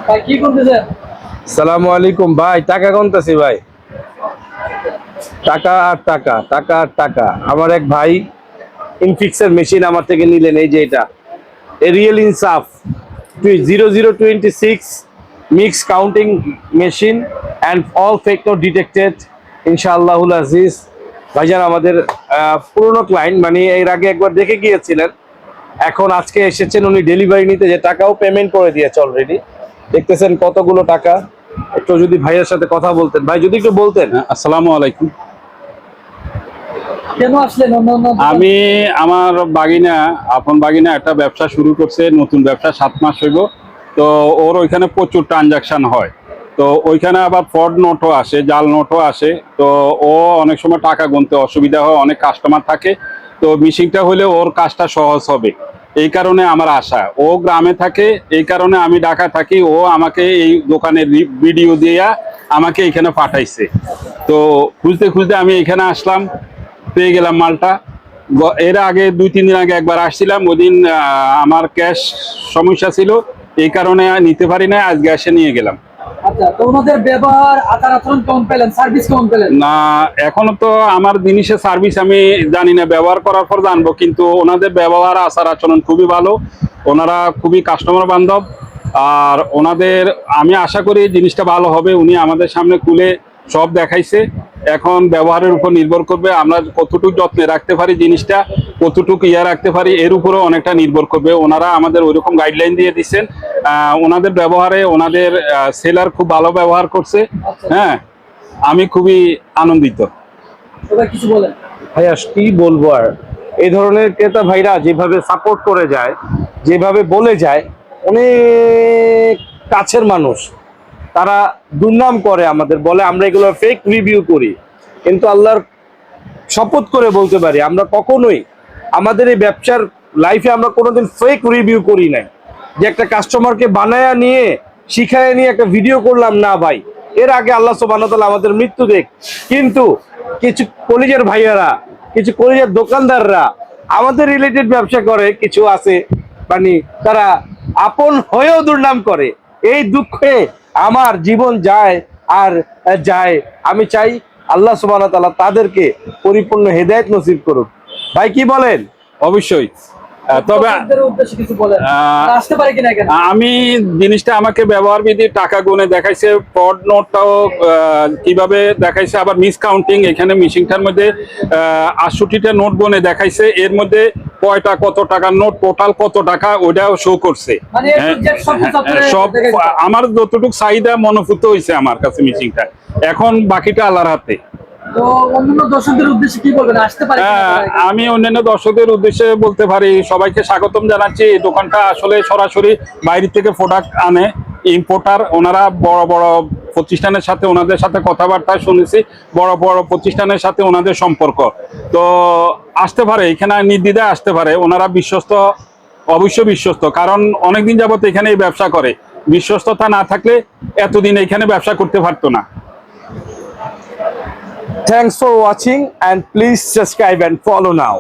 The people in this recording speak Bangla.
ভাই কি করতেছেন? সালামু আলাইকুম ভাই, টাকা গুনতেছি ভাই। টাকা আর টাকা, টাকা আর টাকা। আমার এক ভাই ইনফিক্সের মেশিন আমার থেকে নিলেন, এই যে এটা real Insaf 0026 mix counting machine and all fake note detected ইনশাআল্লাহুল আজিজ। ভাইজান আমাদের পুরনো ক্লায়েন্ট, মানে এর আগে একবার দেখে গিয়েছিলেন, এখন আজকে এসেছেন উনি ডেলিভারি নিতে, যে টাকাও পেমেন্ট করে দিয়েছে অলরেডি। দেখতেছেন কতগুলো টাকা। একটু যদি ভাইয়ের সাথে কথা বলতেন, ভাই যদি একটু বলতেন। আসসালামু আলাইকুম। কেন আসলেন অন্য অন্য দোকানে? আমি আমার বাগিনা আপন বাগিনা একটা ব্যবসা শুরু করছে, নতুন ব্যবসা, 7 মাস হইব। তো ওর ওইখানে প্রচুর ট্রানজাকশন হয়। তো ওইখানে আবার ফ্রড নোটও আসে, জাল নোটও আসে। তো ও অনেক সময় টাকা গুনতে অসুবিধা হয়, অনেক কাস্টমার থাকে। তো মিশিংটা হলে ওর কাজটা সহজ হবে, এই কারণে আমার আশা। ও গ্রামে থাকে, এই কারণে আমি ঢাকায় থাকি। ও আমাকে এই দোকানের ভিডিও দিয়া আমাকে এখানে পাঠাইছে। তো খুঁজতে খুঁজতে আমি এখানে আসলাম, পেয়ে গেলাম মালটা। এর আগে 2-3 দিন আগে একবার আসছিলাম, ওই দিন আমার ক্যাশ সমস্যা ছিল, এই কারণে নিতে পারি না। আজকে এসে নিয়ে গেলাম। আচ্ছা, তো ওনাদের ব্যবহার আচার আচরণ কেমন পেলেন, সার্ভিস কেমন পেলেন? না, এখনো তো আমার জিনিসের সার্ভিস আমি জানি না, ব্যবহার করার পর জানবো। কিন্তু ওনাদের ব্যবহার আচার আচরণ খুবই ভালো, ওনারা খুবই কাস্টমার বান্ধব। আর ওনাদের আমি আশা করি জিনিসটা ভালো হবে। উনি আমাদের সামনে খুলে সব দেখাইছে। এখন ব্যবহারের উপর নির্ভর করবে, আমরা কতটুকু যত্নে রাখতে পারি জিনিসটা, কতটুকু রাখতে পারি, এর উপরেও অনেকটা নির্ভর করবে। ওনারা আমাদের ওইরকম গাইডলাইন দিয়ে দিচ্ছেন। ওনাদের ব্যবহারে ওনাদের সেলার খুব ভালো ব্যবহার করছে। হ্যাঁ, আমি খুবই আনন্দিত। এবার কিছু বলেন। ভাইয়া কি বলবো আর, এই ধরনের ক্রেতা ভাইরা যেভাবে সাপোর্ট করে যায়, যেভাবে বলে যায়, অনেক কাছের মানুষ তারা দুর্নাম করে আমাদের, বলে আমরা এগুলো ফেক রিভিউ করি। কিন্তু আল্লাহর শপথ করে বলতে পারি, আমরা কখনোই আমাদের এই ব্যবসার লাইফে আমরা কোনোদিন ফেক রিভিউ করি নাই। যে একটা কাস্টমারকে বানায়া নিয়ে শিখায় নিয়ে একটা ভিডিও করলাম না ভাই। এর আগে আল্লাহ সুবহানাহু ওয়া তাআলা আমাদের মৃত্যু দেখ, কিন্তু কিছু কলিজার ভাইয়ারা, কিছু কলিজার দোকানদাররা আমাদের রিলেটেড ব্যবসা করে, কিছু আছে মানে তারা আপন হয়েও দুর্নাম করে। এই দুঃখে আমার জীবন যায় আর যায়। আমি চাই আল্লাহ সুবহানাহু ওয়া তাআলা তাদেরকে পরিপূর্ণ হেদায়েত নসিব করুক। ভাই কি বলেন? অবশ্যই। তবে দর্শকদের উদ্দেশ্যে কিছু বলেন, আসতে পারে কিনা এখানে? আমি জিনিসটা আমাকে ব্যবহার বিধি টাকা গুনে দেখাইছে, ফ্রড নোটটাও কিভাবে দেখাইছে, আবার মিস কাউন্টিং এখানে মিশিংটার মধ্যে 68টা নোট গুনে দেখাইছে। এর মধ্যে কয়টা কত টাকার নোট, টোটাল কত টাকা, ওটাও শো করছে। মানে সব আমার যতটুকু চাহিদা মনোভূত হয়েছে আমার কাছে মিশিংটা। এখন বাকিটা আল্লাহর হাতে। তো অন্যান্য দর্শকদের উদ্দেশ্যে কি বলবেন, আসতে পারে কিনা তারা? আমি অন্যান্য দর্শকদের উদ্দেশ্যে বলতে পারি, সবাইকে স্বাগতম জানাচ্ছি। এই দোকানটা আসলে সরাসরি বাইরে থেকে প্রোডাক্ট আনে, ইম্পোর্টার। ওনারা বড় বড় প্রতিষ্ঠানের সাথে, ওনাদের সাথে কথাবার্তা শুনেছি, বড় বড় প্রতিষ্ঠানের সাথে ওনাদের সম্পর্ক। তো আসতে পারে, এখানে নির্দ্বিধায় আসতে পারে। ওনারা বিশ্বস্ত, অবশ্যই বিশ্বস্ত, কারণ অনেকদিন যাবত এখানে এই ব্যবসা করে। বিশ্বস্ততা না থাকলে এতদিন এখানে ব্যবসা করতে পারতো না। Thanks for watching and please subscribe and follow now.